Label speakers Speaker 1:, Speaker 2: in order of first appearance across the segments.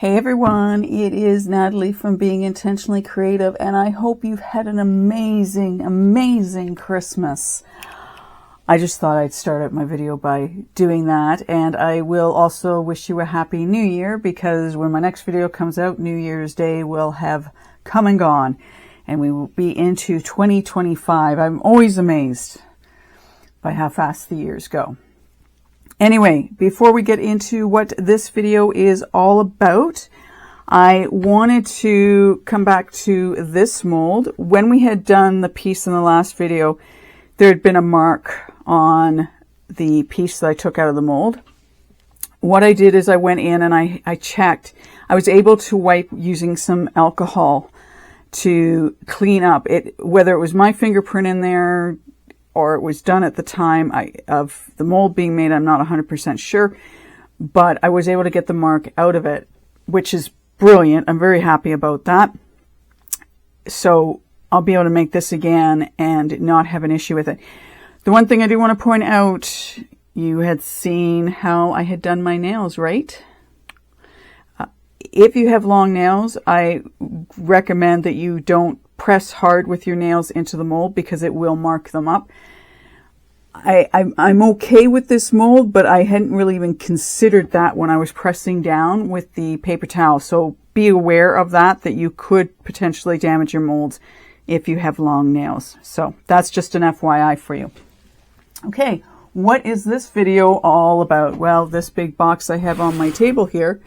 Speaker 1: Hey everyone, it is Natalie from Being Intentionally Creative, and I hope you've had an amazing Christmas. I just thought I'd start out my video by doing that, and I will also wish you a happy new year, because when my next video comes out, New Year's Day will have come and gone, and we will be into 2025. I'm always amazed by how fast the years go. Anyway, before we get into what this video is all about, I wanted to come back to this mold. When we had done the piece in the last video, there had been a mark on the piece that I took out of the mold. What I did is I went in and I checked. I was able to wipe using some alcohol to clean up it, whether it was my fingerprint in there, or it was done at the time of the mold being made. I'm not 100% sure, but I was able to get the mark out of it, which is brilliant. I'm very happy about that. So I'll be able to make this again and not have an issue with it. The one thing I do want to point out, you had seen how I had done my nails, right? If you have long nails, I recommend that you don't press hard with your nails into the mold, because it will mark them up. I'm okay with this mold, but I hadn't really even considered that when I was pressing down with the paper towel. So be aware of that you could potentially damage your molds if you have long nails. So that's just an FYI for you. Okay, what is this video all about? Well, this big box I have on my table here,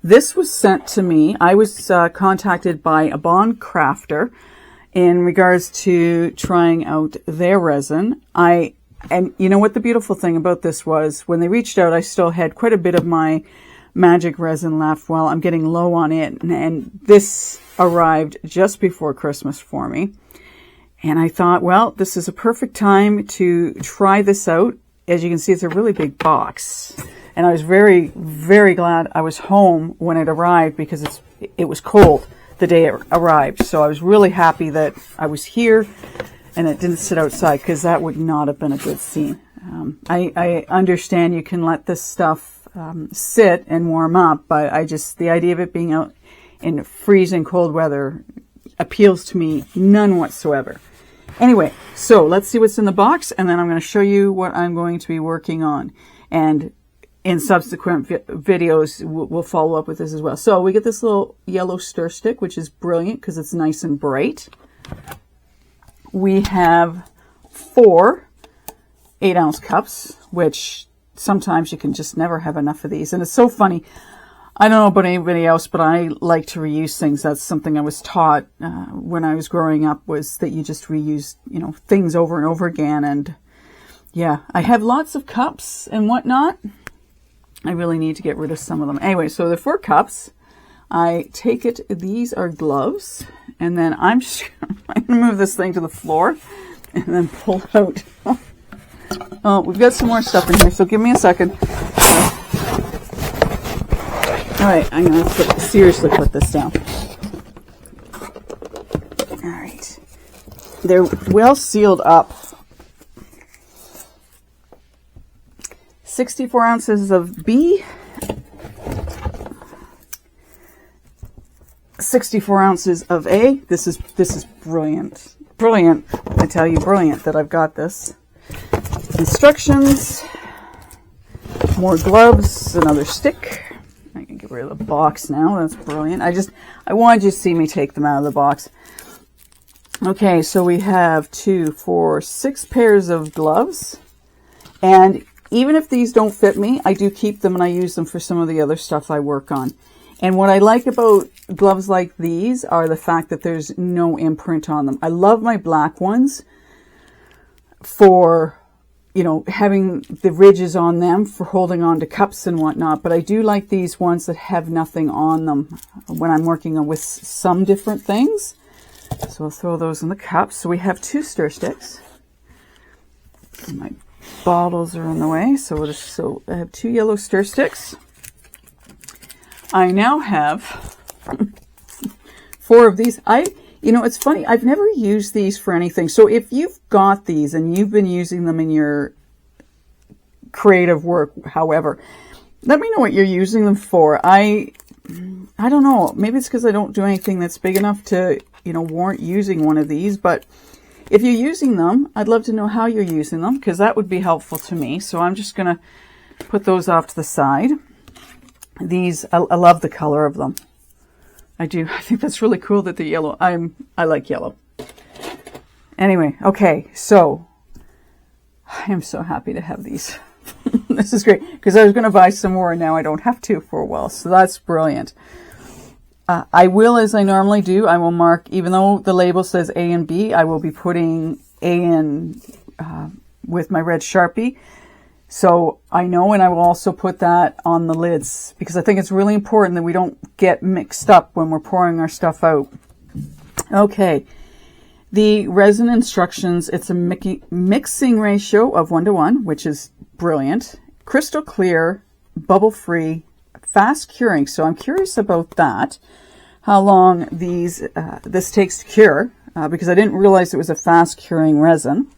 Speaker 1: this was sent to me. I was contacted by a bond crafter in regards to trying out their resin. And you know what the beautiful thing about this was, when they reached out, I still had quite a bit of my magic resin left. Well, I'm getting low on it, and this arrived just before Christmas for me. And I thought, well, this is a perfect time to try this out. As you can see, it's a really big box. And I was very, very glad I was home when it arrived, because it was cold the day it arrived. So I was really happy that I was here and it didn't sit outside, because that would not have been a good scene. I understand you can let this stuff sit and warm up, but the idea of it being out in freezing cold weather appeals to me none whatsoever. Anyway, so let's see what's in the box, and then I'm going to show you what I'm going to be working on. And in subsequent videos, we'll follow up with this as well. So we get this little yellow stir stick, which is brilliant because it's nice and bright. We have 4 8-ounce cups, which sometimes you can just never have enough of these. And it's so funny. I don't know about anybody else, but I like to reuse things. That's something I was taught when I was growing up, was that you just reuse, things over and over again. And yeah, I have lots of cups and whatnot. I really need to get rid of some of them. Anyway, so the 4 cups, I take it, these are gloves, and then I'm going to move this thing to the floor and then pull out. Oh, we've got some more stuff in here, so give me a second. All right, I'm going to seriously put this down. All right. They're well sealed up. 64 ounces of B, 64 ounces of A. This is brilliant. Brilliant. I tell you, brilliant that I've got this. Instructions, more gloves, another stick. I can get rid of the box now. That's brilliant. I wanted you to see me take them out of the box. Okay, so we have 2, 4, 6 pairs of gloves, and even if these don't fit me, I do keep them and I use them for some of the other stuff I work on. And what I like about gloves like these are the fact that there's no imprint on them. I love my black ones for, having the ridges on them for holding on to cups and whatnot. But I do like these ones that have nothing on them when I'm working with some different things. So I'll throw those in the cups. So we have 2 stir sticks. And my bottles are in the way, so I have 2 yellow stir sticks. I now have 4 of these. It's funny, I've never used these for anything. So if you've got these and you've been using them in your creative work, however, let me know what you're using them for. I I don't know, maybe it's because I don't do anything that's big enough to, you know, warrant using one of these, but if you're using them, I'd love to know how you're using them, because that would be helpful to me. So I'm just going to put those off to the side. These, I love the color of them. I do. I think that's really cool that they're yellow. I like yellow. Anyway, okay, so I am so happy to have these. This is great, because I was going to buy some more and now I don't have to for a while. So that's brilliant. I will, as I normally do, I will mark, even though the label says A and B, I will be putting A in with my red Sharpie. So I know, and I will also put that on the lids, because I think it's really important that we don't get mixed up when we're pouring our stuff out. Okay, the resin instructions, it's a mixing ratio of 1:1, which is brilliant. Crystal clear, bubble free, fast curing. So I'm curious about that, how long this takes to cure, because I didn't realize it was a fast curing resin.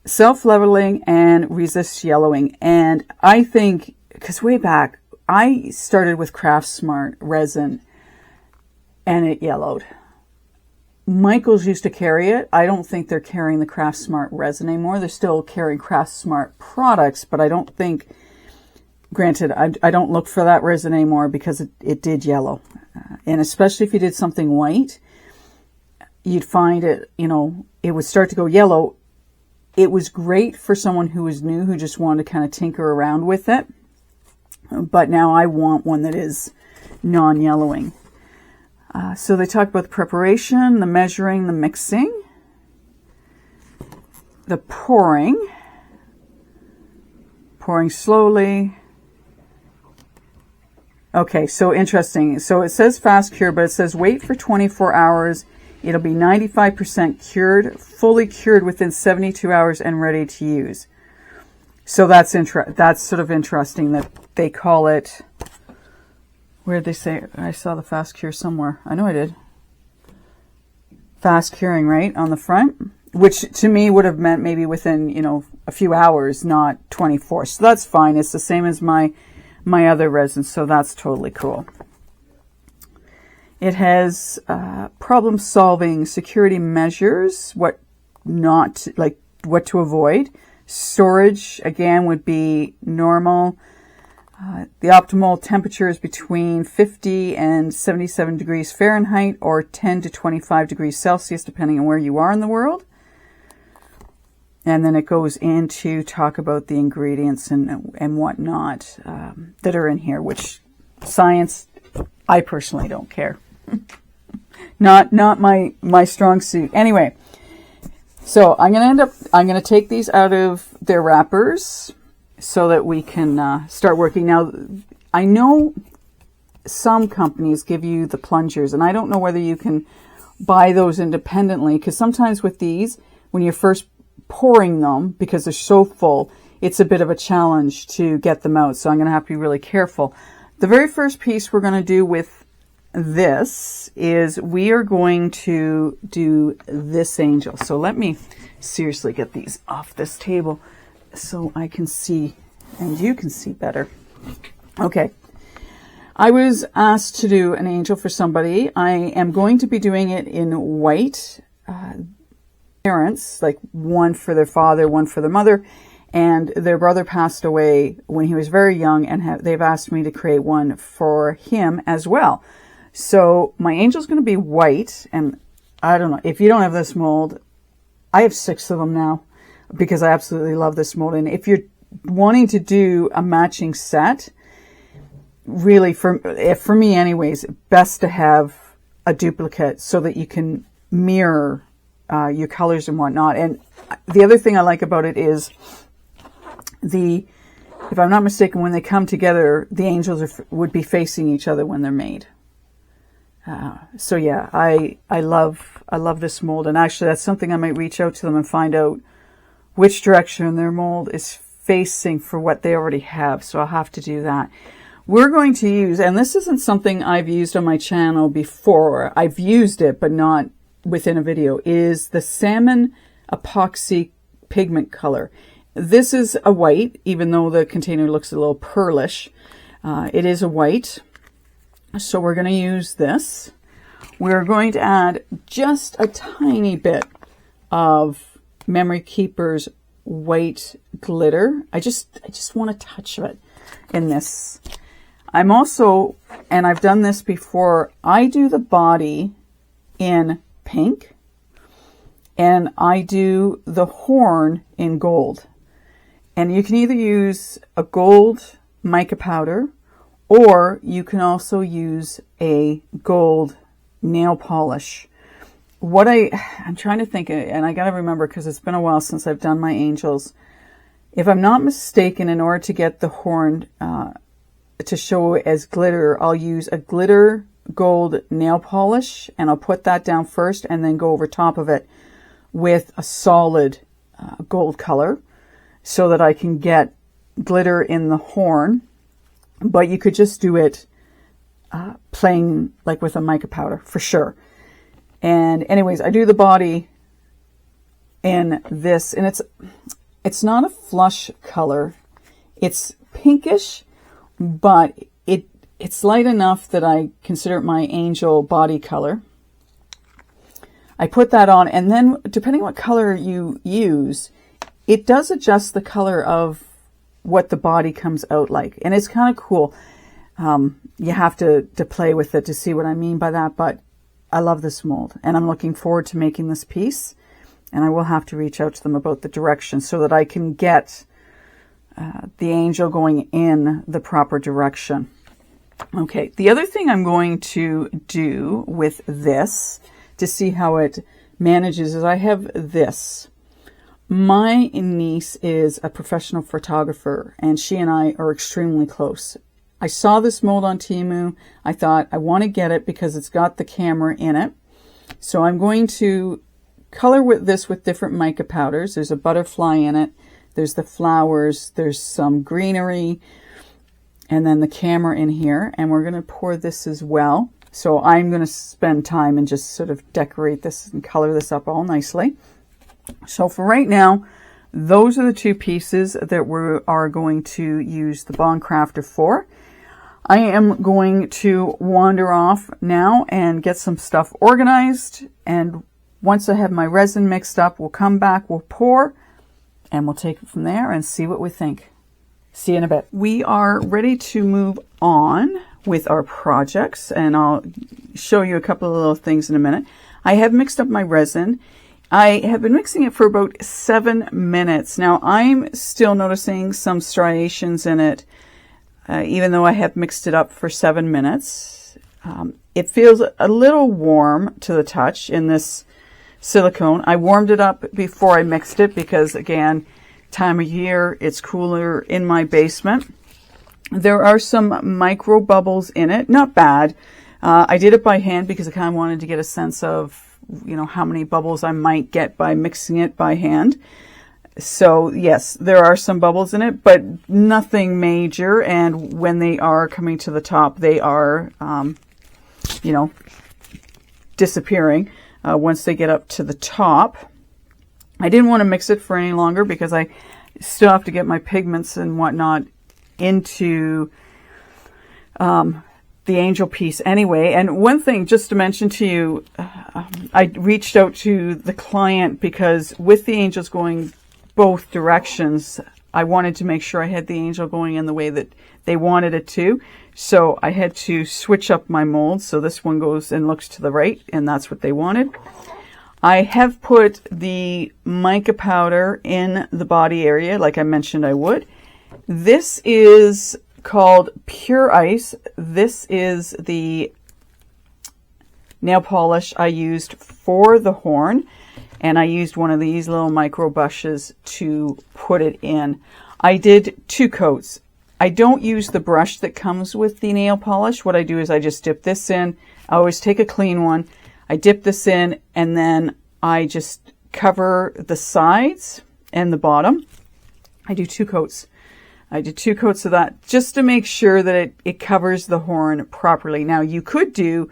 Speaker 1: Self-leveling and resist yellowing. And I think, because way back, I started with Craftsmart resin and it yellowed. Michael's used to carry it. I don't think they're carrying the Craftsmart resin anymore. They're still carrying Craftsmart products, but I don't think, granted, I don't look for that resin anymore because it did yellow. And especially if you did something white, you'd find it, you know, it would start to go yellow. It was great for someone who was new, who just wanted to kind of tinker around with it. But now I want one that is non-yellowing. So they talk about the preparation, the measuring, the mixing, the pouring slowly. Okay, so interesting. So it says fast cure, but it says wait for 24 hours. It'll be 95% cured, fully cured within 72 hours and ready to use. So that's sort of interesting that they call it, where did they say, I saw the fast cure somewhere. I know I did. Fast curing, right, on the front, which to me would have meant maybe within, you know, a few hours, not 24. So that's fine. It's the same as my other resin, so that's totally cool. It has problem solving, security measures, what to avoid. Storage, again, would be normal. The optimal temperature is between 50 and 77 degrees Fahrenheit or 10 to 25 degrees Celsius, depending on where you are in the world. And then it goes into talk about the ingredients and whatnot that are in here, which science, I personally don't care. Not my strong suit. Anyway, so I'm going to take these out of their wrappers so that we can start working. Now, I know some companies give you the plungers, and I don't know whether you can buy those independently, because sometimes with these, when you're first pouring them, because they're so full, it's a bit of a challenge to get them out. So I'm going to have to be really careful. The very first piece we're going to do with this is we are going to do this angel. So let me seriously get these off this table so I can see and you can see better. Okay. I was asked to do an angel for somebody. I am going to be doing it in white. Parents, like one for their father, one for their mother, and their brother passed away when he was very young, and they've asked me to create one for him as well. So my angel's going to be white, and I don't know, if you don't have this mold, I have 6 of them now because I absolutely love this mold. And if you're wanting to do a matching set, really for me anyways, best to have a duplicate so that you can mirror your colors and whatnot. And the other thing I like about it is if I'm not mistaken, when they come together, the angels would be facing each other when they're made. So yeah, I love this mold, and actually that's something I might reach out to them and find out which direction their mold is facing for what they already have. So I'll have to do that. We're going to use, and this isn't something I've used on my channel before. I've used it, but not within a video, is the Saman epoxy pigment color. This is a white, even though the container looks a little pearlish. It is a white. So we're going to use this. We're going to add just a tiny bit of Memory Keepers white glitter. I just want a touch of it in this. I'm also, and I've done this before, I do the body in pink and I do the horn in gold. And you can either use a gold mica powder or you can also use a gold nail polish. I'm trying to think, and I got to remember because it's been a while since I've done my angels. If I'm not mistaken, in order to get the horn to show as glitter, I'll use a glitter gold nail polish and I'll put that down first and then go over top of it with a solid gold color so that I can get glitter in the horn. But you could just do it plain, like with a mica powder for sure. And anyways, I do the body in this, and it's not a flush color. It's pinkish, but it's light enough that I consider it my angel body color. I put that on, and then depending what color you use, it does adjust the color of what the body comes out like. And it's kind of cool. You have to play with it to see what I mean by that, but I love this mold and I'm looking forward to making this piece, and I will have to reach out to them about the direction so that I can get the angel going in the proper direction. Okay, the other thing I'm going to do with this to see how it manages is I have this. My niece is a professional photographer and she and I are extremely close. I saw this mold on Temu. I thought I want to get it because it's got the camera in it. So I'm going to color with this with different mica powders. There's a butterfly in it. There's the flowers. There's some greenery. And then the camera in here. And we're going to pour this as well. So I'm going to spend time and just sort of decorate this and color this up all nicely. So for right now, those are the two pieces that we are going to use the Bond Craftor for. I am going to wander off now and get some stuff organized. And once I have my resin mixed up, we'll come back, we'll pour, and we'll take it from there and see what we think. See you in a bit. We are ready to move on with our projects, and I'll show you a couple of little things in a minute. I have mixed up my resin. I have been mixing it for about 7 minutes. Now I'm still noticing some striations in it, even though I have mixed it up for 7 minutes. It feels a little warm to the touch in this silicone. I warmed it up before I mixed it because, again, time of year, it's cooler in my basement. There are some micro bubbles in it. Not bad. I did it by hand because I kind of wanted to get a sense of, you know, how many bubbles I might get by mixing it by hand. So yes, there are some bubbles in it, but nothing major. And when they are coming to the top, they are, you know, disappearing once they get up to the top. I didn't want to mix it for any longer because I still have to get my pigments and whatnot into the angel piece anyway. And one thing just to mention to you, I reached out to the client because with the angels going both directions, I wanted to make sure I had the angel going in the way that they wanted it to. So I had to switch up my mold. So this one goes and looks to the right, and that's what they wanted. I have put the mica powder in the body area like I mentioned I would. This is called Pure Ice. This is the nail polish I used for the horn, and I used one of these little micro brushes to put it in. I did 2 coats. I don't use the brush that comes with the nail polish. What I do is I just dip this in. I always take a clean one. I dip this in and then I just cover the sides and the bottom. I do 2 coats. I did 2 coats of that just to make sure that it covers the horn properly. Now you could do,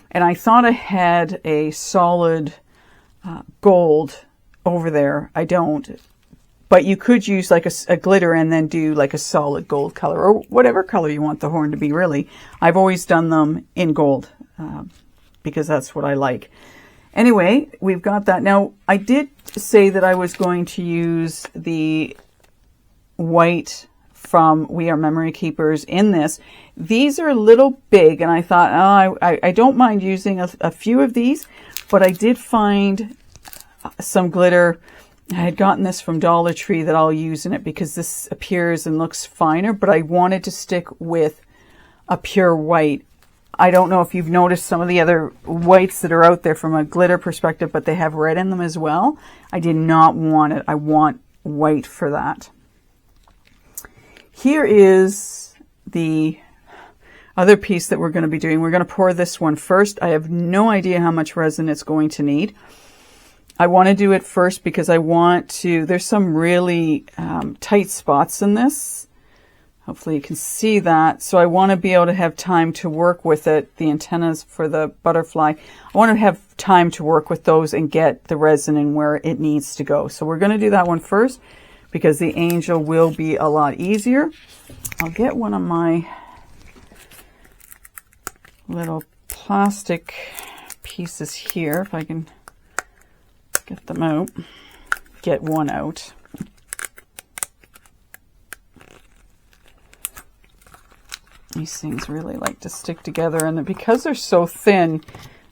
Speaker 1: and I thought I had a solid gold over there. I don't. But you could use like a glitter and then do like a solid gold color, or whatever color you want the horn to be, really. I've always done them in gold because that's what I like. Anyway, we've got that. Now, I did say that I was going to use the white from WeR Memory Keepers in this. These are a little big, and I thought, oh, I don't mind using a few of these, but I did find some glitter. I had gotten this from Dollar Tree that I'll use in it because this appears and looks finer, but I wanted to stick with a pure white. I don't know if you've noticed some of the other whites that are out there from a glitter perspective, but they have red in them as well. I did not want it. I want white for that. Here is the other piece that we're going to be doing. We're going to pour this one first. I have no idea how much resin it's going to need. I want to do it first because I want to, there's some really tight spots in this. Hopefully you can see that. So I want to be able to have time to work with it. The antennas for the butterfly, I want to have time to work with those and get the resin in where it needs to go. So we're going to do that one first because the angel will be a lot easier. I'll get one of my little plastic pieces here if I can get them out. Get one out. These things really like to stick together, and because they're so thin,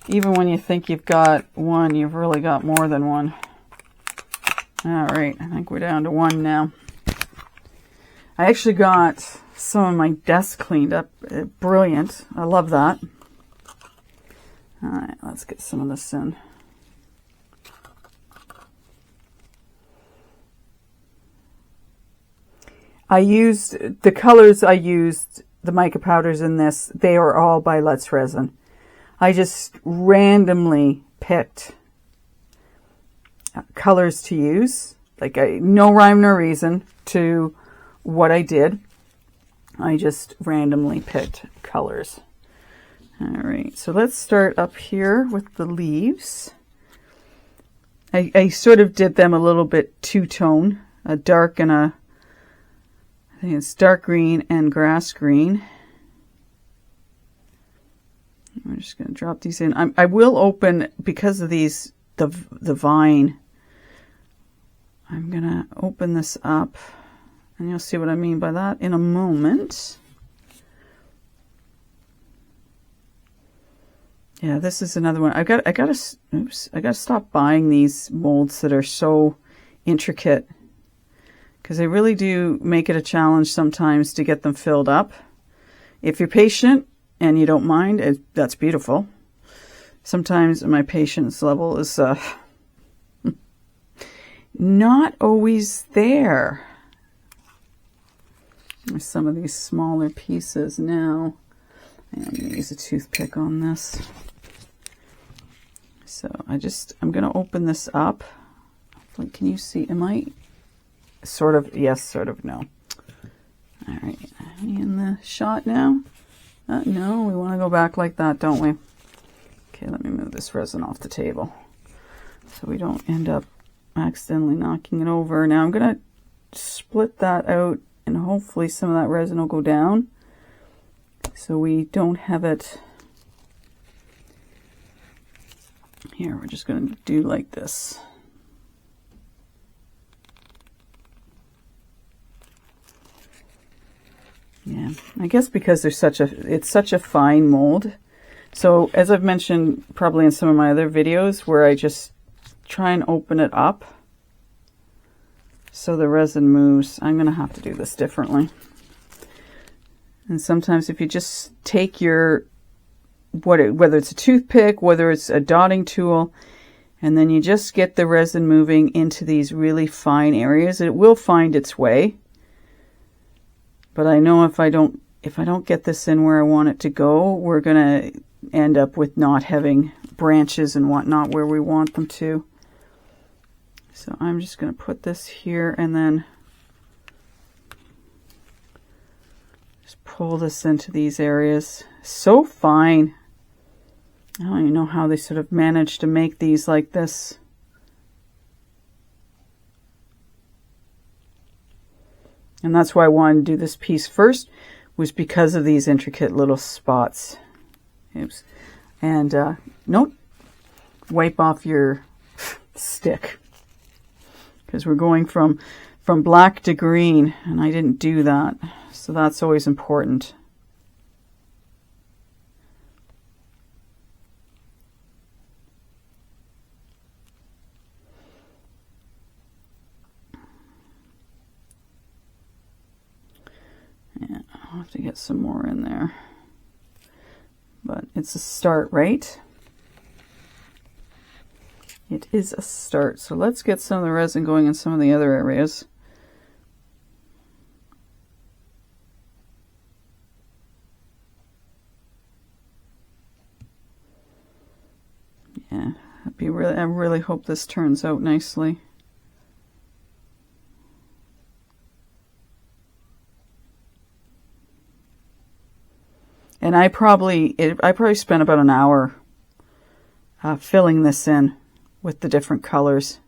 Speaker 1: even when you think you've got one, you've really got more than one. All right, I think we're down to one now. I actually got some of my desk cleaned up. Brilliant. I love that. All right, let's get some of this in. I used, the colors I used, the mica powders in this, they are all by Let's Resin. I just randomly picked colors to use. Like, no rhyme nor reason to what I did. I just randomly picked colors. All right, so let's start up here with the leaves. I sort of did them a little bit two-tone, a dark and a, I think it's dark green and grass green. I'm just going to drop these in. I will open, because of these, the vine, I'm going to open this up, and you'll see what I mean by that in a moment. Yeah, this is another one. I got to stop buying these molds that are so intricate, because they really do make it a challenge sometimes to get them filled up. If you're patient and you don't mind, that's beautiful. Sometimes my patience level is not always there. There's some of these smaller pieces now. I'm going to use a toothpick on this. So I'm going to open this up. Can you see? Am I sort of? Yes, sort of. No. All right. Are we in the shot now? No, we want to go back like that, don't we? Okay, let me move this resin off the table so we don't end up accidentally knocking it over. Now I'm going to split that out, and hopefully some of that resin will go down so we don't have it. Here, we're just going to do like this. Yeah, I guess because it's such a fine mold. So as I've mentioned probably in some of my other videos, where I just try and open it up so the resin moves, I'm going to have to do this differently. And sometimes if you just take your, whether it's a toothpick, whether it's a dotting tool, and then you just get the resin moving into these really fine areas, it will find its way. But I know if I don't get this in where I want it to go, we're going to end up with not having branches and whatnot where we want them to. So I'm just going to put this here and then just pull this into these areas. So fine. I don't even know how they sort of managed to make these like this. And that's why I wanted to do this piece first, was because of these intricate little spots. Oops. And nope, wipe off your stick, because we're going from black to green, and I didn't do that. So that's always important. Yeah, I'll have to get some more in there. But it's a start, right? It is a start. So let's get some of the resin going in some of the other areas. Yeah, I really hope this turns out nicely. And I probably spent about an hour filling this in with the different colors.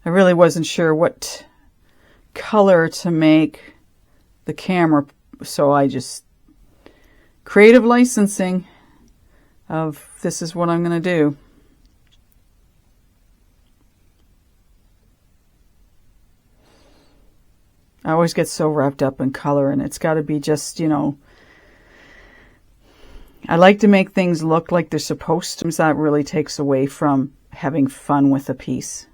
Speaker 1: I really wasn't sure what color to make the camera, so I just creative licensing of this is what I'm going to do. I always get so wrapped up in color, and it's got to be just, you know, I like to make things look like they're supposed to. That really takes away from having fun with a piece.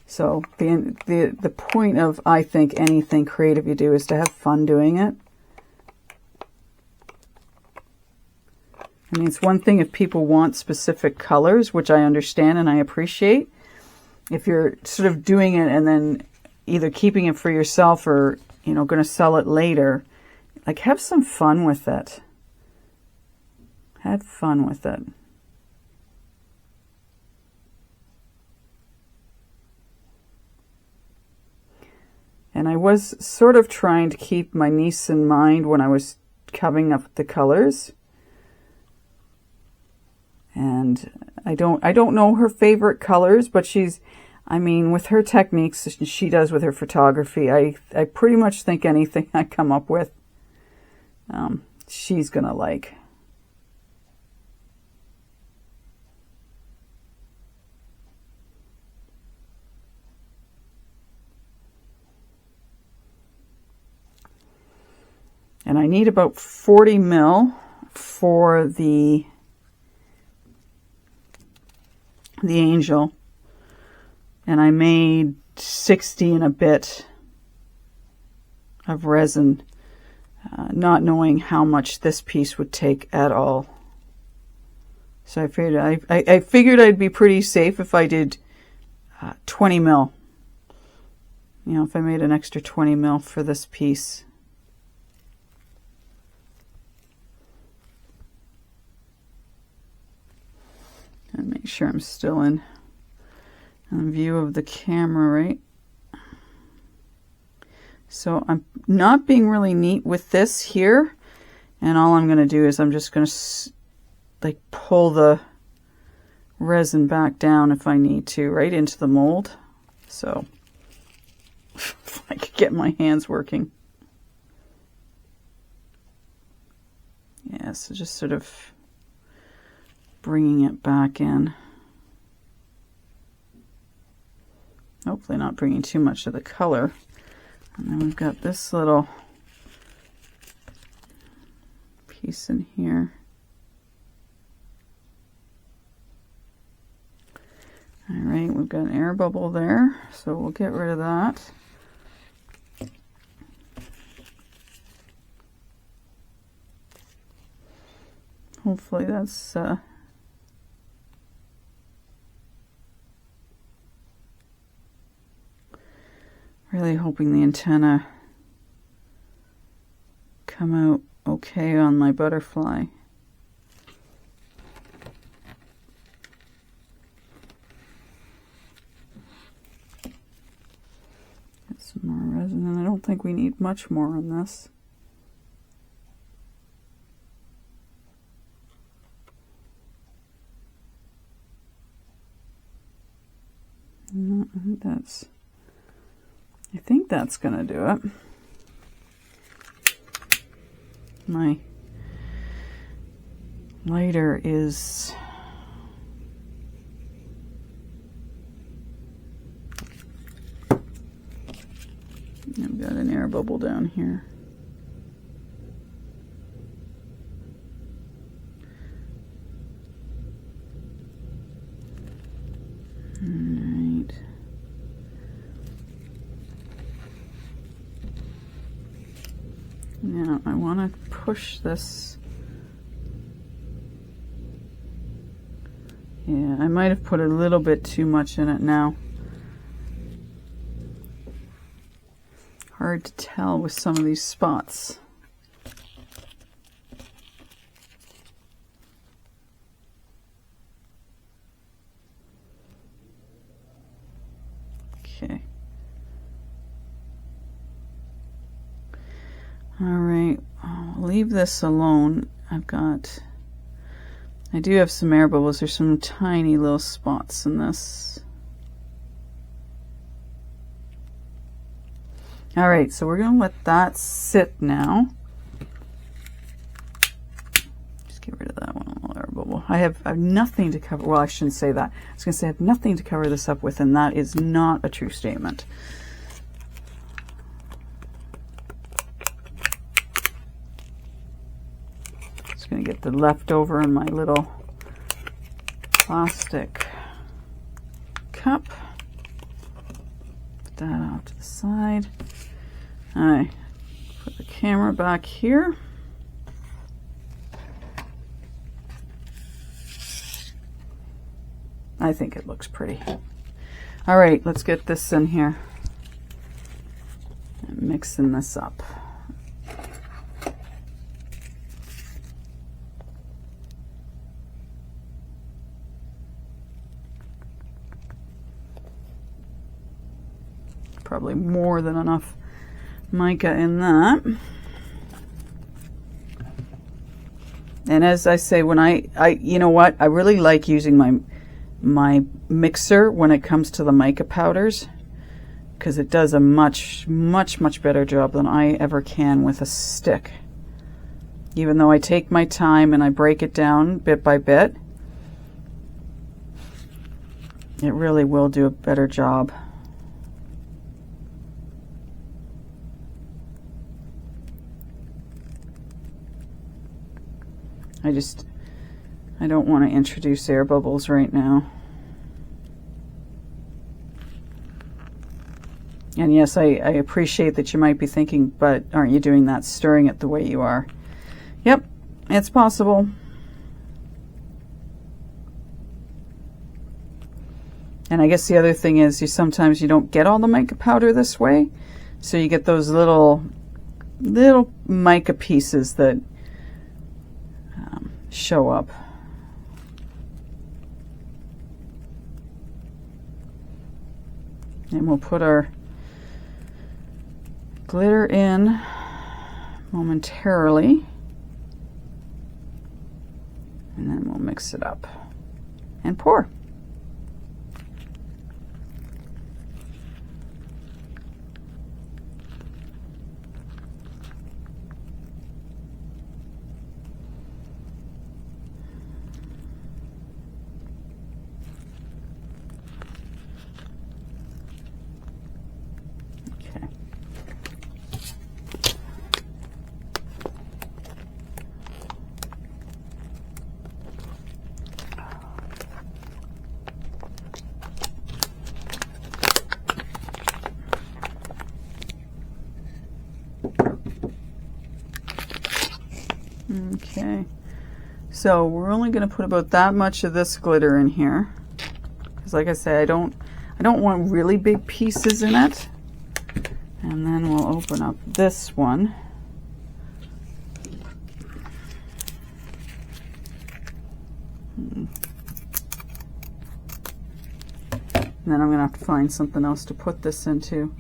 Speaker 1: So the point of, I think, anything creative you do is to have fun doing it. I mean, it's one thing if people want specific colors, which I understand and I appreciate. If you're sort of doing it and then either keeping it for yourself or, you know, going to sell it later, like, have some fun with it. Have fun with it. And I was sort of trying to keep my niece in mind when I was covering up the colors. And I don't know her favorite colors, but she's, I mean, with her techniques she does with her photography, I pretty much think anything I come up with, she's gonna like. And I need about 40 mil for the angel. And I made 60 and a bit of resin, not knowing how much this piece would take at all. So I figured I'd be pretty safe if I did 20 mil. You know, if I made an extra 20 mil for this piece. And make sure I'm still in view of the camera, right? So I'm not being really neat with this here, and all I'm going to do is I'm just going to like pull the resin back down if I need to, right into the mold. So if I could get my hands working. Yeah, so just sort of bringing it back in. Hopefully not bringing too much of the color. And then we've got this little piece in here. All right, we've got an air bubble there, so we'll get rid of that. Hopefully that's really hoping the antenna come out okay on my butterfly. Get some more resin, and I don't think we need much more on this. No, I think that's I think that's going to do it. My lighter is... I've got an air bubble down here. All right. Now I want to push this. Yeah, I might have put a little bit too much in it now. Hard to tell with some of these spots. Okay. All right, I'll leave this alone. I do have some air bubbles. There's some tiny little spots in this. All right, so we're going to let that sit now. Just get rid of that one little air bubble. I have nothing to cover. Well, I shouldn't say that. I was going to say I have nothing to cover this up with, and that is not a true statement. Just going to get the leftover in my little plastic cup. Put that off to the side. I put the camera back here. I think it looks pretty. All right, let's get this in here. I'm mixing this up. Probably more than enough mica in that. And as I say, when I you know what, I really like using my mixer when it comes to the mica powders, because it does a much better job than I ever can with a stick. Even though I take my time and I break it down bit by bit, it really will do a better job. I don't want to introduce air bubbles right now. And yes, I appreciate that you might be thinking, but aren't you doing that, stirring it the way you are? Yep, it's possible. And I guess the other thing is sometimes you don't get all the mica powder this way, so you get those little mica pieces that show up. And we'll put our glitter in momentarily, and then we'll mix it up and pour. Okay, so we're only going to put about that much of this glitter in here, because like I say, I don't want really big pieces in it. And then we'll open up this one. And then I'm going to have to find something else to put this into.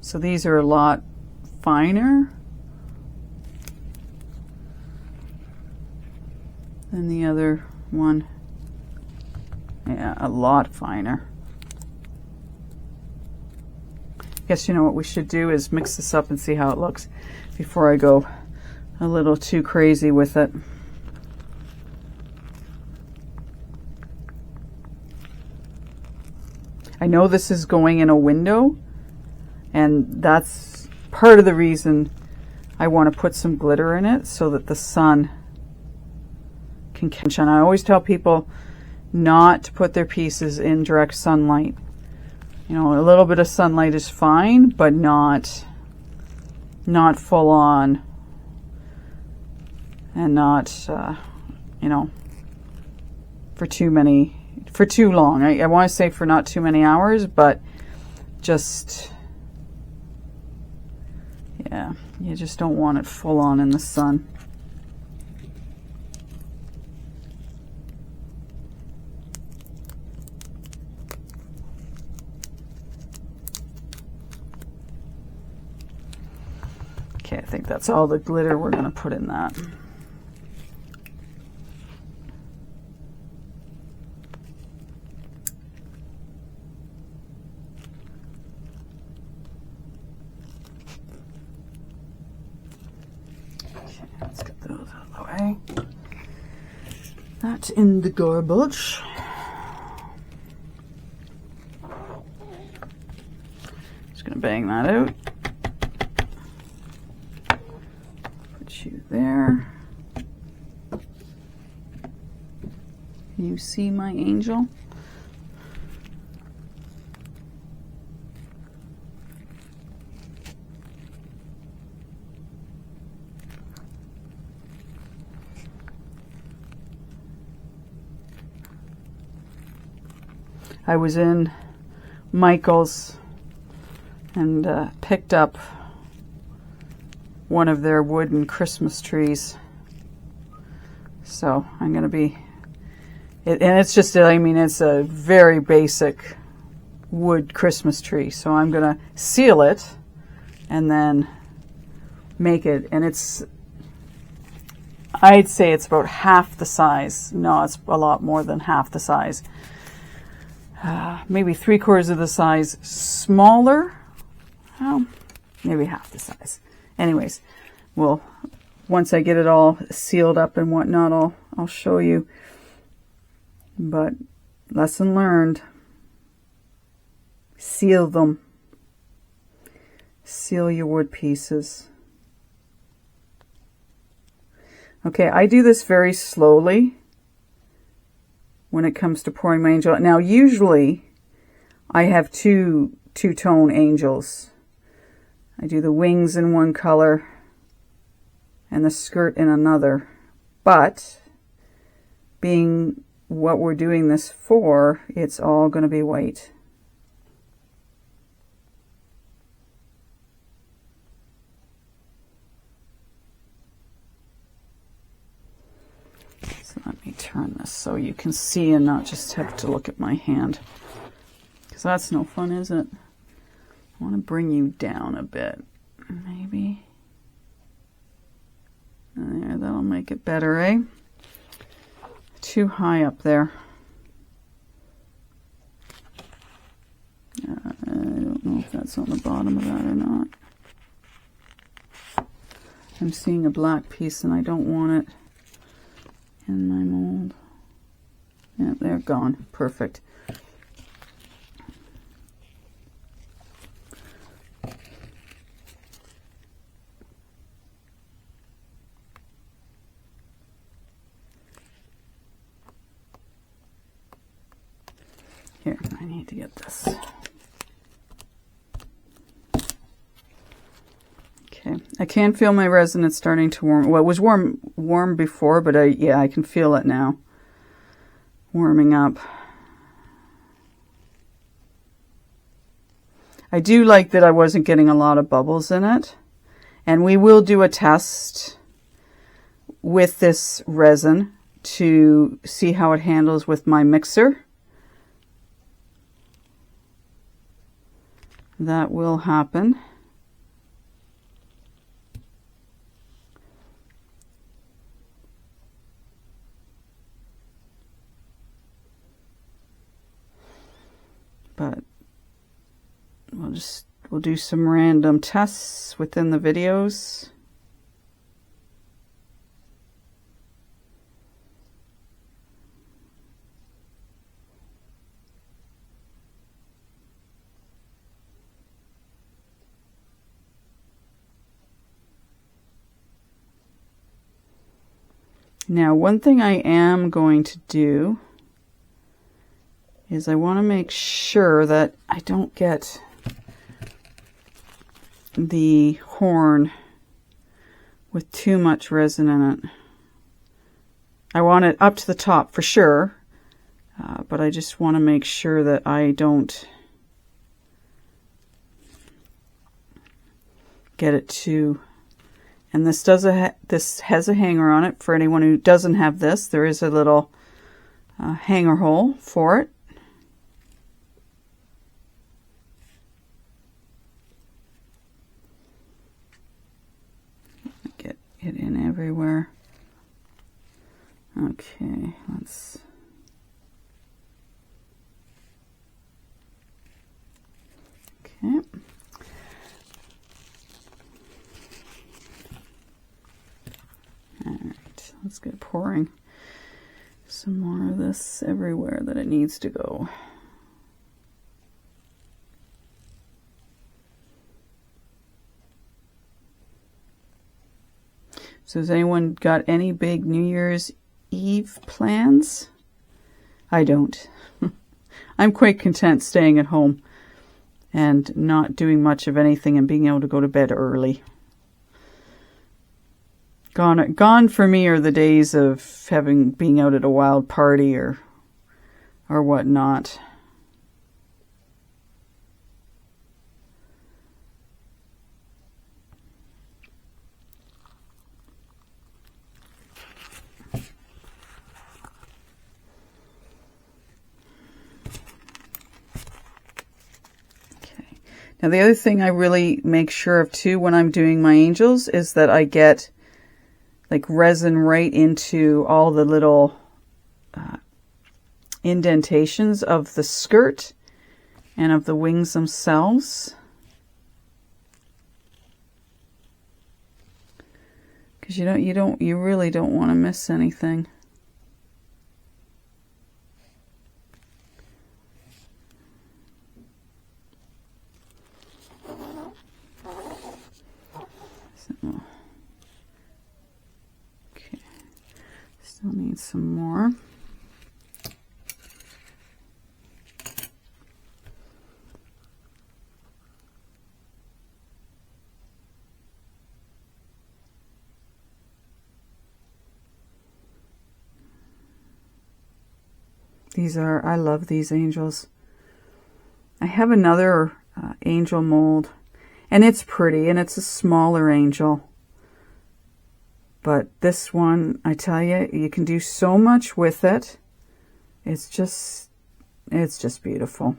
Speaker 1: So these are a lot finer than the other one. Yeah, a lot finer. Guess you know what we should do is mix this up and see how it looks before I go a little too crazy with it. I know this is going in a window, and that's part of the reason I want to put some glitter in it so that the sun can catch on. I always tell people not to put their pieces in direct sunlight. You know, a little bit of sunlight is fine, but not full on, and not you know, for too long. I want to say for not too many hours, but just, yeah, you just don't want it full on in the sun. Okay, I think that's all the glitter we're going to put in that. Okay, let's get those out of the way. That's in the garbage. Just going to bang that out. You there. You see my angel? I was in Michael's and picked up one of their wooden Christmas trees. So I'm going to be, and it's just, I mean, it's a very basic wood Christmas tree. So I'm going to seal it and then make it, and it's, I'd say it's about half the size. No, it's a lot more than half the size. Maybe 3/4 of the size smaller. Oh, maybe half the size. Anyways, well, once I get it all sealed up and whatnot, I'll show you. But lesson learned. Seal them. Seal your wood pieces. Okay, I do this very slowly when it comes to pouring my angel. Now, usually I have two-tone angels. I do the wings in one color and the skirt in another. But being what we're doing this for, it's all going to be white. So let me turn this so you can see and not just have to look at my hand. Because that's no fun, is it? I want to bring you down a bit, maybe. There, that'll make it better, eh? Too high up there. I don't know if that's on the bottom of that or not. I'm seeing a black piece and I don't want it in my mold. Yeah, they're gone. Perfect. Here, I need to get this. Okay, I can feel my resin. It's starting to warm. Well, it was warm before, but yeah, I can feel it now. Warming up. I do like that I wasn't getting a lot of bubbles in it. And we will do a test with this resin to see how it handles with my mixer. That will happen. we'll do some random tests within the videos. Now, one thing I am going to do is I want to make sure that I don't get the horn with too much resin in it. I want it up to the top for sure, but I just want to make sure that I don't get it too. And this has a hanger on it. For anyone who doesn't have this, there is a little hanger hole for it. Get it in everywhere. Okay, let's... Okay. Alright, let's get pouring some more of this everywhere that it needs to go. So has anyone got any big New Year's Eve plans? I don't. I'm quite content staying at home and not doing much of anything and being able to go to bed early. Gone for me are the days of being out at a wild party or whatnot. Now the other thing I really make sure of too when I'm doing my angels is that I get like resin right into all the little indentations of the skirt and of the wings themselves. Because you really don't want to miss anything. Still need some more. I love these angels. I have another angel mold, and it's pretty, and it's a smaller angel. But this one, I tell you, you can do so much with it. It's just beautiful.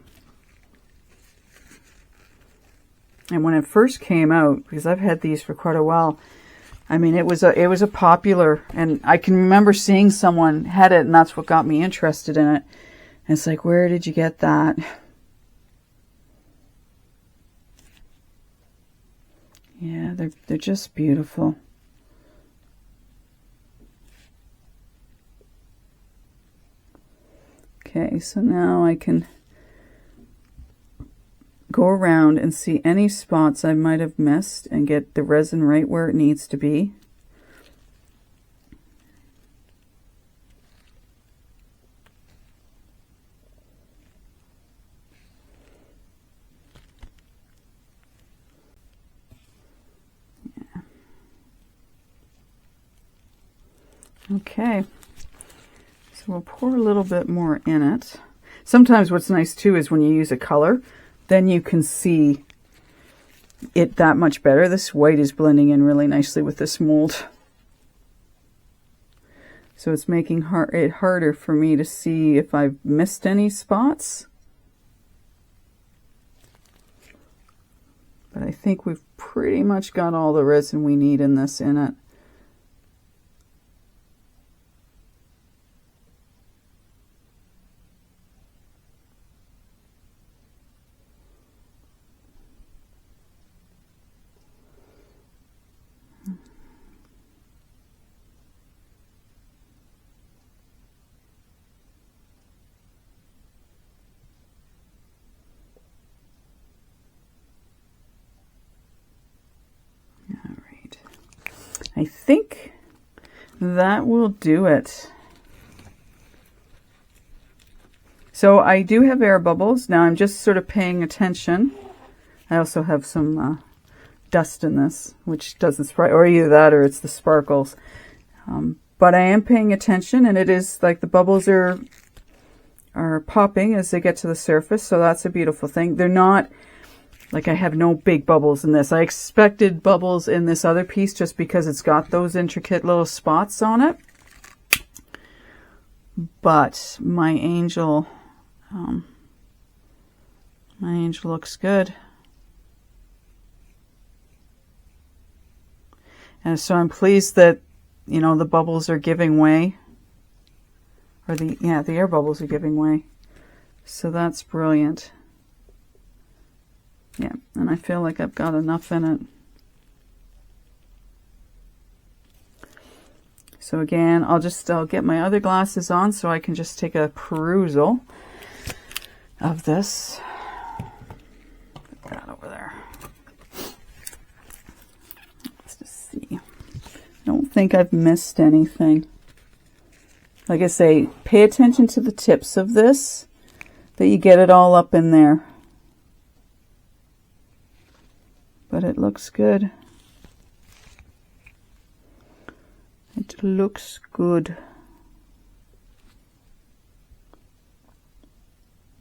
Speaker 1: And when it first came out, because I've had these for quite a while, I mean, it was a popular, and I can remember seeing someone had it, and that's what got me interested in it. And it's like, where did you get that? Yeah, they're just beautiful. Okay, so now I can go around and see any spots I might have missed and get the resin right where it needs to be. Yeah. Okay. So we'll pour a little bit more in it. Sometimes what's nice too is when you use a color, then you can see it that much better. This white is blending in really nicely with this mold. So it's making it harder for me to see if I've missed any spots. But I think we've pretty much got all the resin we need in this in it. I think that will do it. So I do have air bubbles. Now I'm just sort of paying attention. I also have some dust in this, which doesn't sparkle, or either that or it's the sparkles. But I am paying attention, and it is like the bubbles are popping as they get to the surface, so that's a beautiful thing. They're not, like I have no big bubbles in this. I expected bubbles in this other piece just because it's got those intricate little spots on it. But my angel looks good. And so I'm pleased that, you know, the bubbles are giving way. Or the air bubbles are giving way. So that's brilliant. Yeah, and I feel like I've got enough in it. So again, I'll get my other glasses on so I can just take a perusal of this. Put that over there. Let's just see. I don't think I've missed anything. Like I say, pay attention to the tips of this, that you get it all up in there. But it looks good. It looks good.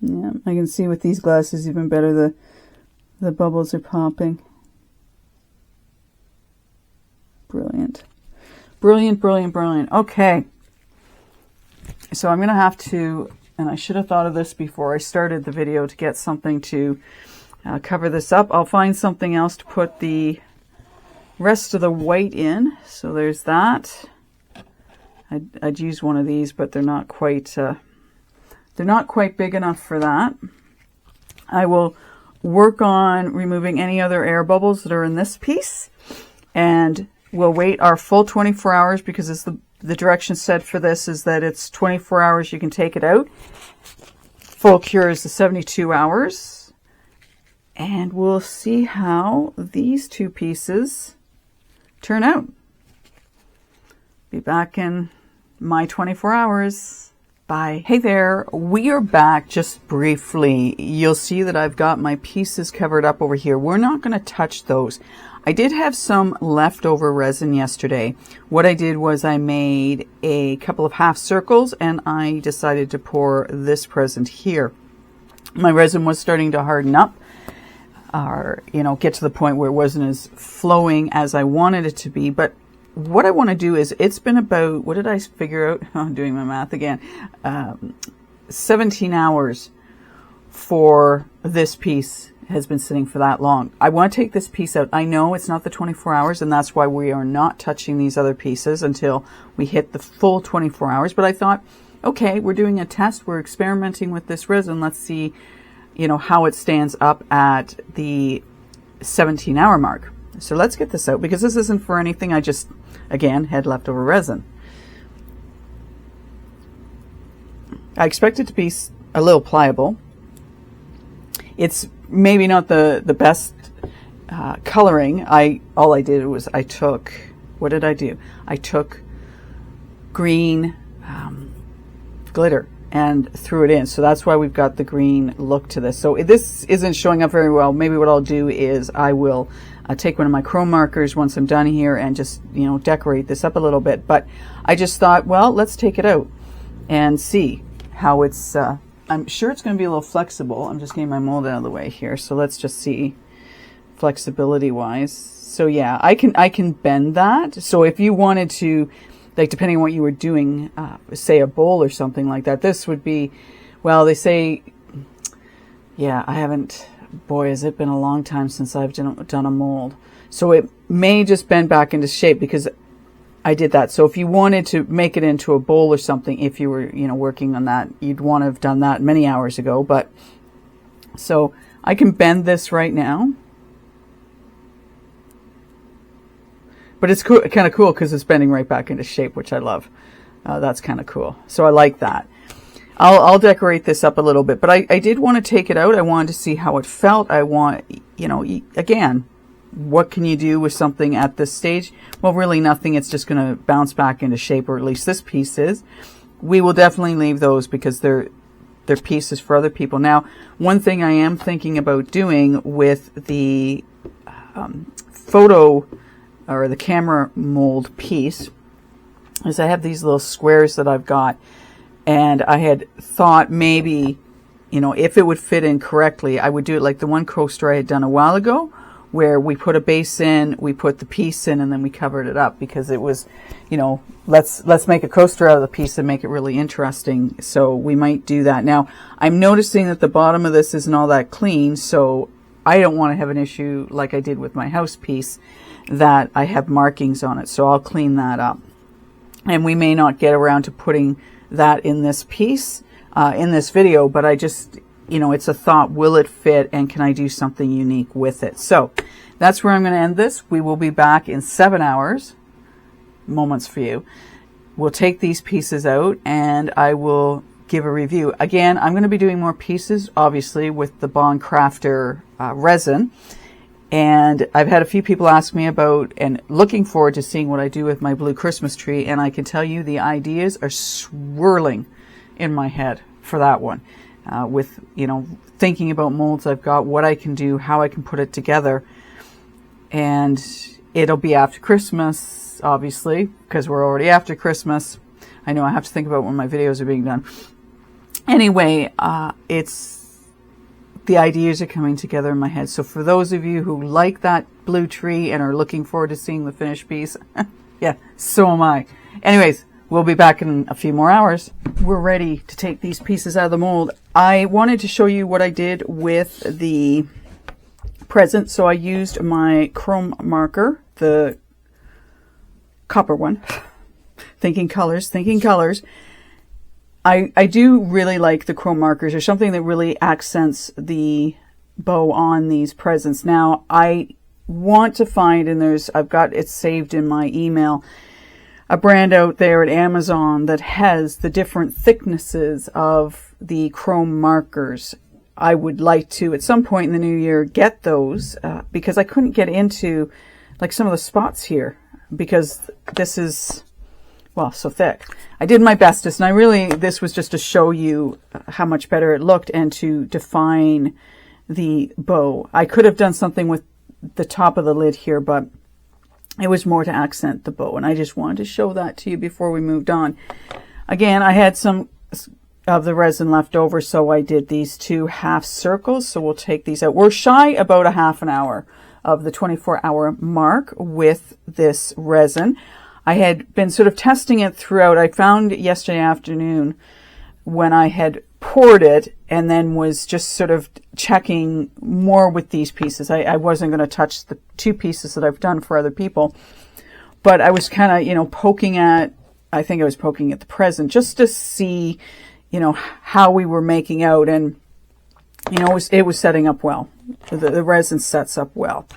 Speaker 1: Yeah, I can see with these glasses even better the bubbles are popping. Brilliant. Brilliant, brilliant, brilliant. Okay. So I'm going to have to, and I should have thought of this before I started the video, to get something to cover this up. I'll find something else to put the rest of the white in. So there's that. I'd use one of these, but they're not quite big enough for that. I will work on removing any other air bubbles that are in this piece, and we'll wait our full 24 hours because it's the direction said for this is that it's 24 hours you can take it out. Full cure is the 72 hours. And we'll see how these two pieces turn out. Be back in my 24 hours. Bye. Hey there, we are back just briefly. You'll see that I've got my pieces covered up over here. We're not going to touch those. I did have some leftover resin yesterday. What I did was I made a couple of half circles and I decided to pour this present here. My resin was starting to harden up, or, you know, get to the point where it wasn't as flowing as I wanted it to be. But what I want to do is, it's been about, what did I figure out? I'm doing my math again. 17 hours for this piece has been sitting for that long. I want to take this piece out. I know it's not the 24 hours, and that's why we are not touching these other pieces until we hit the full 24 hours. But I thought, okay, we're doing a test. We're experimenting with this resin. Let's see, you know, how it stands up at the 17-hour mark. So let's get this out, because this isn't for anything. I just, again, had leftover resin. I expect it to be a little pliable. It's maybe not the best coloring. All I did was I took, what did I do? I took green glitter and threw it in. So that's why we've got the green look to this. So this isn't showing up very well. Maybe what I'll do is I will take one of my chrome markers once I'm done here and just, you know, decorate this up a little bit. But I just thought, well, let's take it out and see how it's, I'm sure it's going to be a little flexible. I'm just getting my mold out of the way here. So let's just see flexibility wise. So yeah, I can bend that. So if you wanted to, like, depending on what you were doing, say a bowl or something like that, this would be, well, they say, yeah, I haven't, boy, has it been a long time since I've done a mold. So it may just bend back into shape because I did that. So if you wanted to make it into a bowl or something, if you were, you know, working on that, you'd want to have done that many hours ago. But so I can bend this right now. But it's cool, kind of cool because it's bending right back into shape, which I love. That's kind of cool. So I like that. I'll decorate this up a little bit, but I did want to take it out. I wanted to see how it felt. I want, you know, again, what can you do with something at this stage? Well, really nothing. It's just going to bounce back into shape, or at least this piece is. We will definitely leave those because they're pieces for other people. Now, one thing I am thinking about doing with the photo or the camera mold piece is I have these little squares that I've got, and I had thought maybe, you know, if it would fit in correctly, I would do it like the one coaster I had done a while ago, where we put a base in, we put the piece in, and then we covered it up, because it was, you know, let's make a coaster out of the piece and make it really interesting. So we might do that. Now, I'm noticing that the bottom of this isn't all that clean, so I don't want to have an issue like I did with my house piece, that I have markings on it. So I'll clean that up. And we may not get around to putting that in this piece, in this video, but I just, you know, it's a thought. Will it fit, and can I do something unique with it? So that's where I'm going to end this. We will be back in 7 hours, moments for you. We'll take these pieces out and I will give a review. Again, I'm going to be doing more pieces, obviously, with the Bond Craftor resin. And I've had a few people ask me about and looking forward to seeing what I do with my blue Christmas tree. And I can tell you the ideas are swirling in my head for that one. With, you know, thinking about molds I've got, what I can do, how I can put it together. And it'll be after Christmas, obviously, because we're already after Christmas. I know I have to think about when my videos are being done. Anyway, the ideas are coming together in my head. So for those of you who like that blue tree and are looking forward to seeing the finished piece, yeah, so am I. Anyways, we'll be back in a few more hours. We're ready to take these pieces out of the mold. I wanted to show you what I did with the present. So I used my chrome marker, the copper one. Thinking colors. I do really like the chrome markers. There's something that really accents the bow on these presents. Now, I want to find, and I've got it saved in my email, a brand out there at Amazon that has the different thicknesses of the chrome markers. I would like to, at some point in the new year, get those because I couldn't get into like some of the spots here because this is, well, so thick. I did my bestest, and this was just to show you how much better it looked and to define the bow. I could have done something with the top of the lid here, but it was more to accent the bow, and I just wanted to show that to you before we moved on. Again, I had some of the resin left over, so I did these 2 half circles. So we'll take these out. We're shy about a half an hour of the 24-hour mark with this resin. I had been sort of testing it throughout. I found yesterday afternoon when I had poured it and then was just sort of checking more with these pieces. I wasn't going to touch the 2 pieces that I've done for other people, but I was kind of, you know, I think I was poking at the present just to see, you know, how we were making out. And, you know, it was setting up well. The resin sets up well.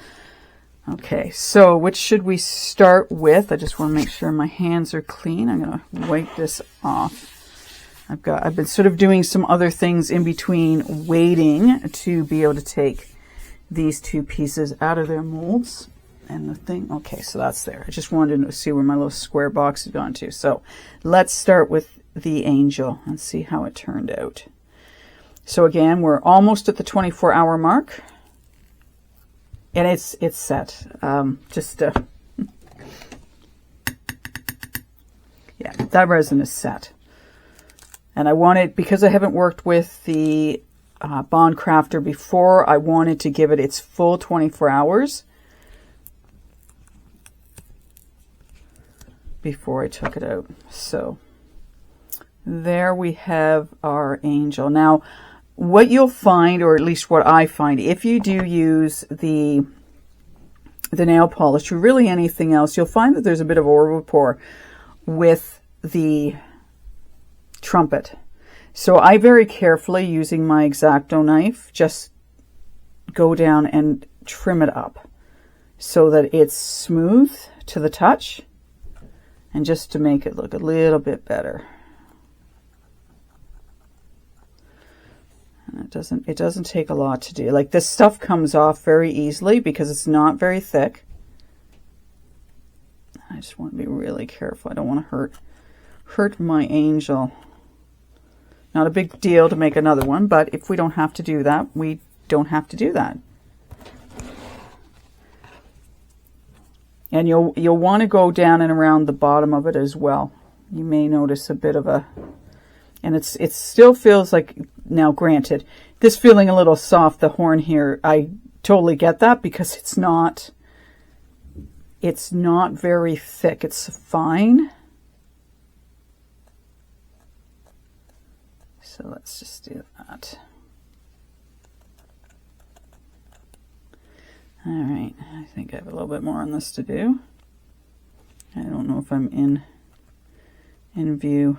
Speaker 1: Okay, so which should we start with? I just want to make sure my hands are clean. I'm going to wipe this off. I've been sort of doing some other things in between, waiting to be able to take these 2 pieces out of their molds. And the thing, okay, so that's there. I just wanted to see where my little square box had gone to. So let's start with the angel and see how it turned out. So again, we're almost at the 24-hour mark. And it's set. Yeah, that resin is set. And I wanted, because I haven't worked with the Bond Craftor before, I wanted to give it its full 24 hours before I took it out. So there we have our angel. Now, what you'll find, or at least what I find, if you do use the nail polish or really anything else, you'll find that there's a bit of au rapport with the trumpet. So I very carefully, using my X-Acto knife, just go down and trim it up so that it's smooth to the touch, and just to make it look a little bit better. And it doesn't take a lot to do. Like, this stuff comes off very easily because it's not very thick. I just want to be really careful. I don't want to hurt my angel. Not a big deal to make another one, but if we don't have to do that, we don't have to do that. And you'll want to go down and around the bottom of it as well. You may notice a bit of a, and it still feels like, now granted, this feeling a little soft, the horn here, I totally get that because it's not very thick. It's fine. So let's just do that. All right, I think I have a little bit more on this to do. I don't know if I'm in view.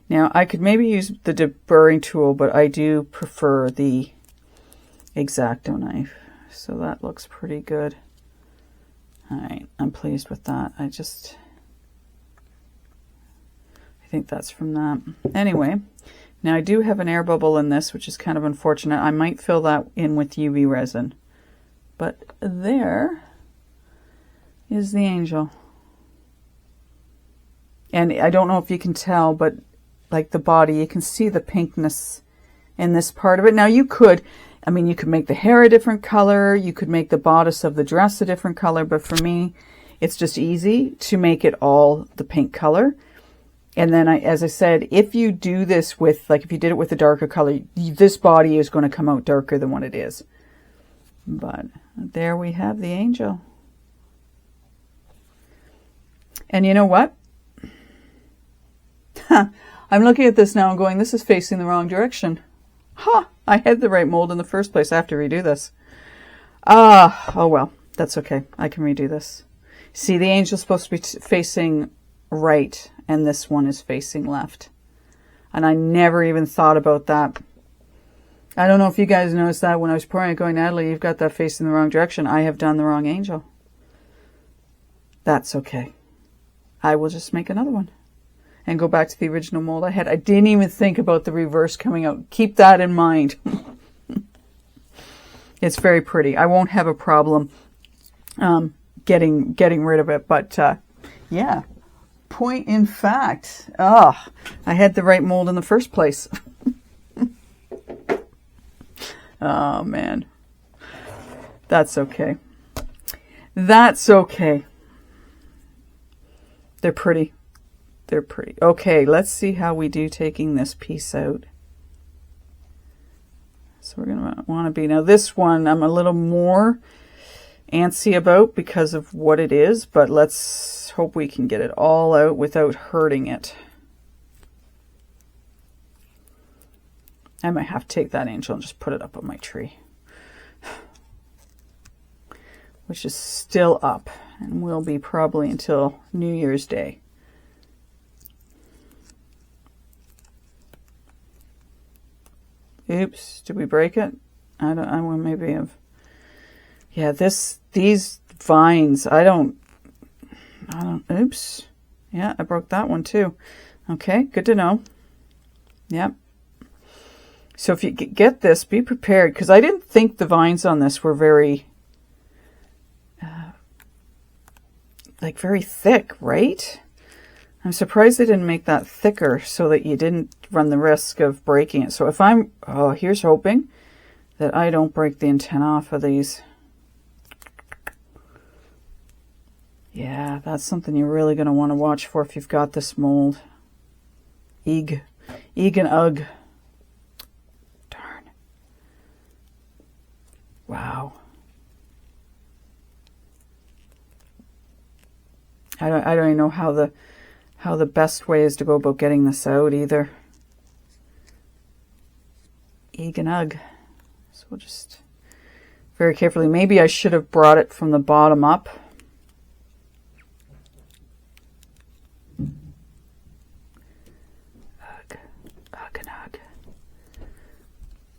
Speaker 1: Now, I could maybe use the deburring tool, but I do prefer the X-Acto knife. So that looks pretty good. All right, I'm pleased with that. I think that's from that. Anyway, now I do have an air bubble in this, which is kind of unfortunate. I might fill that in with UV resin. But there is the angel. And I don't know if you can tell, but like the body, you can see the pinkness in this part of it. Now you could make the hair a different color. You could make the bodice of the dress a different color. But for me, it's just easy to make it all the pink color. And then, as I said, if you do this with, like if you did it with a darker color, this body is going to come out darker than what it is. But there we have the angel. And you know what? I'm looking at this now and going, this is facing the wrong direction. I had the right mold in the first place. I have to redo this. Oh well, that's okay. I can redo this. See, the angel's supposed to be facing right, and this one is facing left. And I never even thought about that. I don't know if you guys noticed that when I was pouring it, going, Natalie, you've got that facing the wrong direction. I have done the wrong angel. That's okay. I will just make another one and go back to the original mold I had. I didn't even think about the reverse coming out. Keep that in mind. It's very pretty. I won't have a problem getting rid of it. But yeah, point in fact, I had the right mold in the first place. Oh, man. That's okay. That's okay. They're pretty. They're pretty. Okay, let's see how we do taking this piece out. So we're going to want to be... Now, this one I'm a little more antsy about because of what it is, but let's hope we can get it all out without hurting it. I might have to take that angel and just put it up on my tree, which is still up and will be probably until New Year's Day. Oops, did we break it? I will maybe have. Yeah, these vines, I don't, oops. Yeah, I broke that one too. Okay, good to know. Yep. So if you get this, be prepared, because I didn't think the vines on this were very, very thick, right? I'm surprised they didn't make that thicker so that you didn't run the risk of breaking it. So if here's hoping that I don't break the antenna off of these. Yeah, that's something you're really going to want to watch for if you've got this mold. Eeg and ugh. Wow. I don't even know how the best way is to go about getting this out either. Eeg and ugh. So we'll just very carefully. Maybe I should have brought it from the bottom up. Ugh. Ugh and ugh.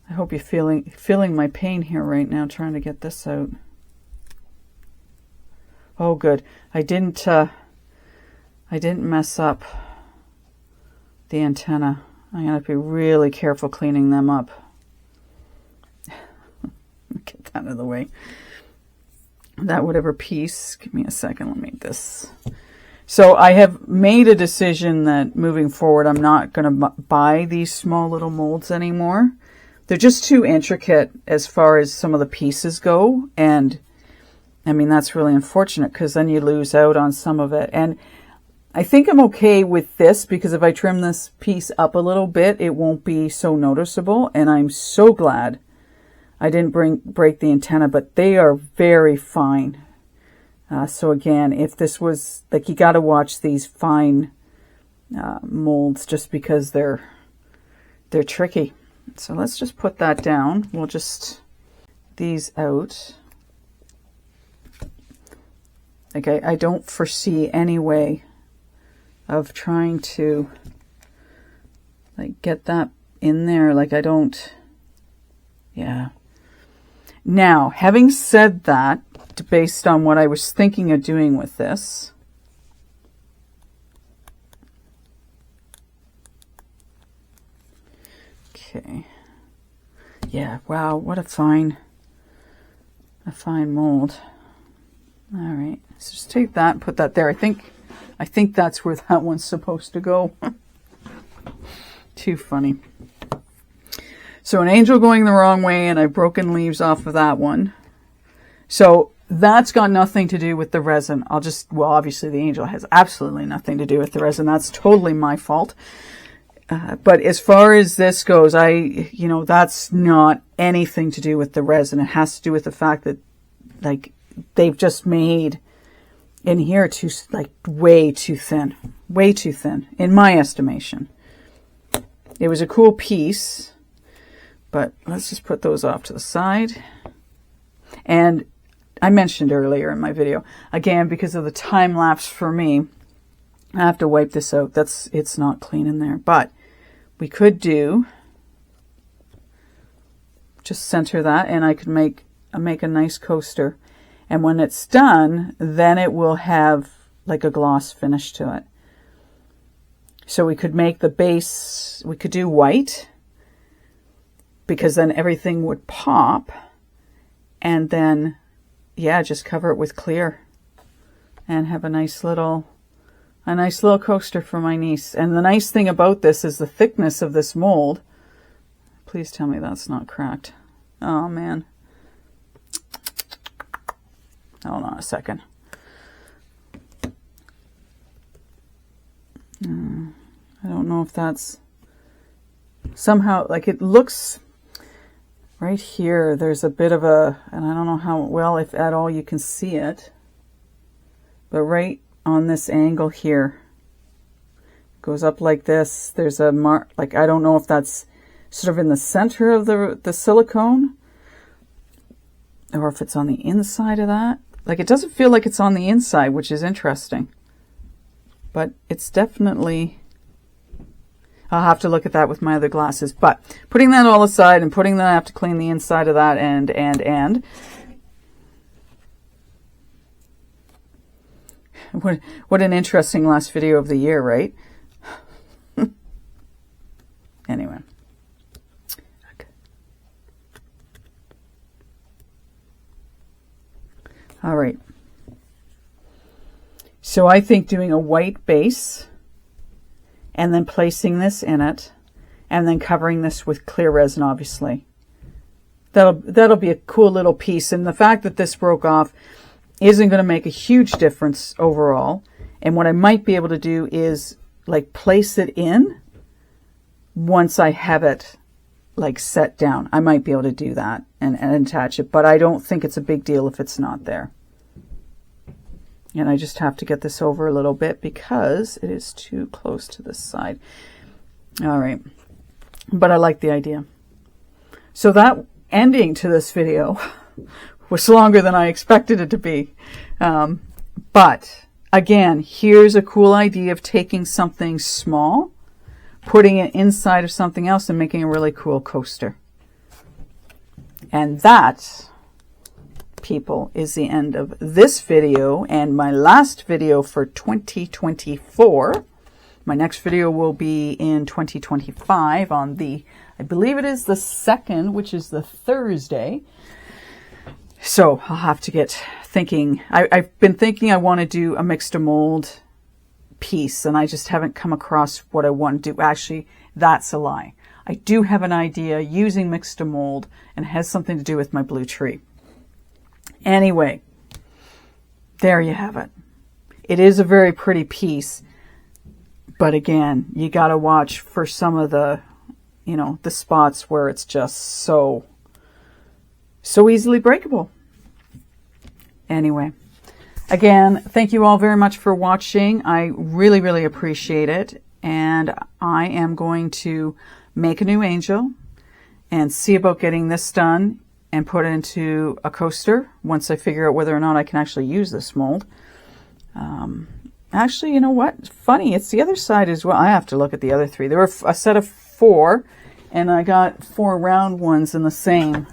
Speaker 1: I hope you're feeling my pain here right now, trying to get this out. Oh, good. I didn't mess up the antenna. I'm gonna have to be really careful cleaning them up. Get that out of the way. That whatever piece, give me a second, let me make this. So I have made a decision that moving forward, I'm not going to buy these small little molds anymore. They're just too intricate as far as some of the pieces go. And I mean, that's really unfortunate because then you lose out on some of it. And I think I'm okay with this because if I trim this piece up a little bit, it won't be so noticeable. And I'm so glad I didn't break the antenna, but they are very fine. So again, if this was, like, you got to watch these fine molds just because they're tricky. So let's just put that down. We'll just these out. Like I don't foresee any way of trying to like get that in there. Like I don't, yeah. Now, having said that, based on what I was thinking of doing with this, okay, yeah, wow, what a fine mold. All right, let's just take that and put that there. I think that's where that one's supposed to go. Too funny. So an angel going the wrong way, and I've broken leaves off of that one. So that's got nothing to do with the resin. Well, obviously the angel has absolutely nothing to do with the resin. That's totally my fault. But as far as this goes, that's not anything to do with the resin. It has to do with the fact that, like, they've just made in here way too thin, in my estimation. It was a cool piece, but let's just put those off to the side. And I mentioned earlier in my video, again, because of the time lapse for me, I have to wipe this out. It's not clean in there, but we could just center that, and I could make a nice coaster. And when it's done, then it will have like a gloss finish to it. So we could make the base, we could do white, because then everything would pop, and then, yeah, just cover it with clear and have a nice little coaster for my niece. And the nice thing about this is the thickness of this mold. Please tell me that's not cracked. Oh man. Hold on a second. I don't know if that's somehow, like, it looks right here, there's a bit of and I don't know how well, if at all, you can see it, but right on this angle here, goes up like this, there's a mark, like, I don't know if that's sort of in the center of the silicone, or if it's on the inside of that. Like, it doesn't feel like it's on the inside, which is interesting, but it's definitely, I'll have to look at that with my other glasses. But putting that all aside and putting that, I have to clean the inside of that and what an interesting last video of the year, right? Anyway. Okay. All right. So I think doing a white base and then placing this in it and then covering this with clear resin, obviously. That'll be a cool little piece. And the fact that this broke off isn't going to make a huge difference overall. And what I might be able to do is like place it in once I have it like set down. I might be able to do that and attach it, but I don't think it's a big deal if it's not there. And I just have to get this over a little bit because it is too close to this side. All right. But I like the idea. So that ending to this video was longer than I expected it to be. But again, here's a cool idea of taking something small, putting it inside of something else, and making a really cool coaster. And that, people, is the end of this video and my last video for 2024. My next video will be in 2025 on I believe it is the 2nd, which is the Thursday. So I'll have to get thinking. I've been thinking I want to do a mix to mold piece, and I just haven't come across what I want to do. Actually, that's a lie. I do have an idea using mix to mold, and it has something to do with my blue tree. Anyway, there you have it. It is a very pretty piece, but again, you got to watch for some of the, you know, the spots where it's just so easily breakable. Anyway, again, thank you all very much for watching. I really, really appreciate it. And I am going to make a new angel and see about getting this done and put it into a coaster once I figure out whether or not I can actually use this mold. Actually, you know what? It's funny. It's the other side as well. I have to look at the other three. There were a set of 4, and I got 4 round ones in the same.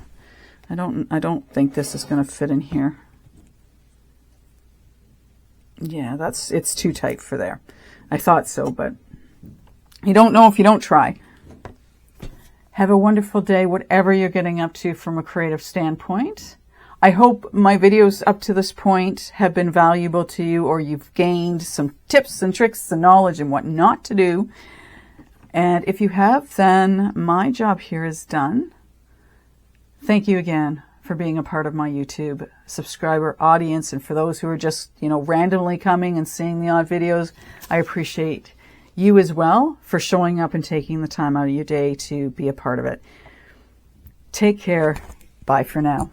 Speaker 1: I don't think this is going to fit in here. Yeah, it's too tight for there. I thought so, but you don't know if you don't try. Have a wonderful day, whatever you're getting up to from a creative standpoint. I hope my videos up to this point have been valuable to you, or you've gained some tips and tricks and knowledge and what not to do. And if you have, then my job here is done. Thank you again for being a part of my YouTube subscriber audience. And for those who are just, you know, randomly coming and seeing the odd videos, I appreciate you as well for showing up and taking the time out of your day to be a part of it. Take care. Bye for now.